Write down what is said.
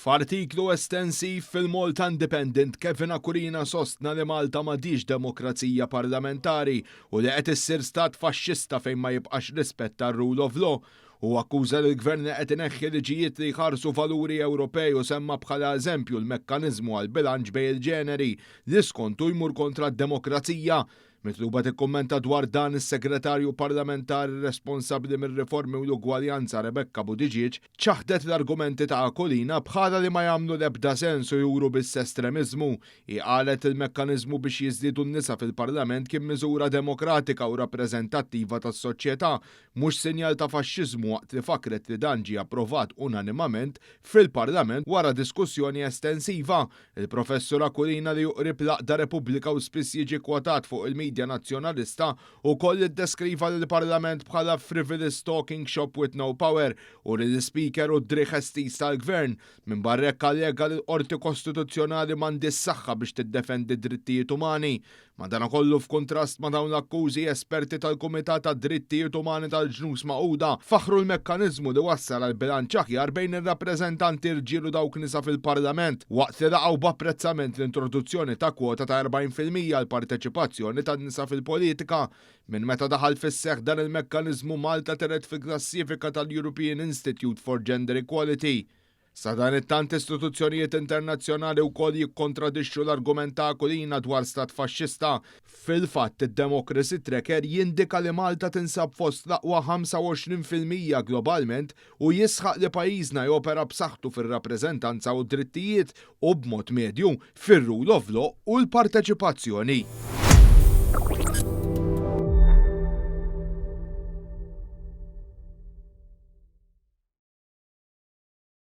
F'artiklu estensiv fil-Malta Independent Kevin Aquilina sostna li Malta m'għadix demokrazija parlamentari u li qed issir stat faxxista fejn ma jibqax rispett tar-rule of law u akkuża li l-gvern qed ineħħi liġijiet li jħarsu valuri Ewropej u semma bħala eżempju l-mekkaniżmu għal bilanċ bejn il-ġeneri li skontu jmur kontra d-demokrazija. Mitluba tikkummenta dwar dan is-segretarju parlamentari responsabbli mir-riformi u l-ugwaljanza Rebecca Buttigieg ċaħdet l-argumenti ta' Aquilina bħala li ma jagħmlu l-ebda sens u juru biss estremiżmu. Qalet il-mekkaniżmu biex jiżdiedu n-nisa fil-Parlament kien miżura demokratika u rappreżentattiva tas-soċjetà, mhux sinjal ta' faxxiżmu waqt li fakret li dan ġie approvat unanimament fil-Parlament wara diskussjoni estensiva. Il-Professur Aquilina li qrib l-għaqda Repubblika u spiss jiġi kwotat fuq il-medja nazzjonalista u koll iddeskriva l-Parlament bħala frivolous talking shop with no power u li l-Speaker u d-driħestis tal-Gvern minn barrek allega l-Qorti Kostituzzjonali m'għandix saħħa biex tiddefendi d-drittijiet umani. Madankollu f'kontrast ma' dawn l-akkużi esperti tal-Kumitat tad-Drittijiet Umani tal-Ġnus Magħquda faħru l-mekkaniżmu li wassal għal bilanċ aħjar bejn ir-rappreżentanti rġiel u dawk nisa fil-Parlament waqt li laqgħu b'apprezzament l-introduzzjoni ta' kwota ta' 40% għal parteċipazzjoni tan-nisa fil-politika. Minn meta daħal fis-seħħ dan il-mekkaniżmu Malta teret fil-klassifika tal-European Institute for Gender Equality. Sa dan it-tant istituzzjonijiet internazzjonali wkoll jikkontradixxu l-argument ta' Aquilina dwar stat faxxista. Fil-fatt id-Democracy Tracker jindika li Malta tinsab fost l-aqwa 25% globalment u jisħaq li pajjiżna jopera b'saħħtu fir-rappreżentanza u drittijiet u b'mod medju fir-rule of law u l-parteċipazzjoni.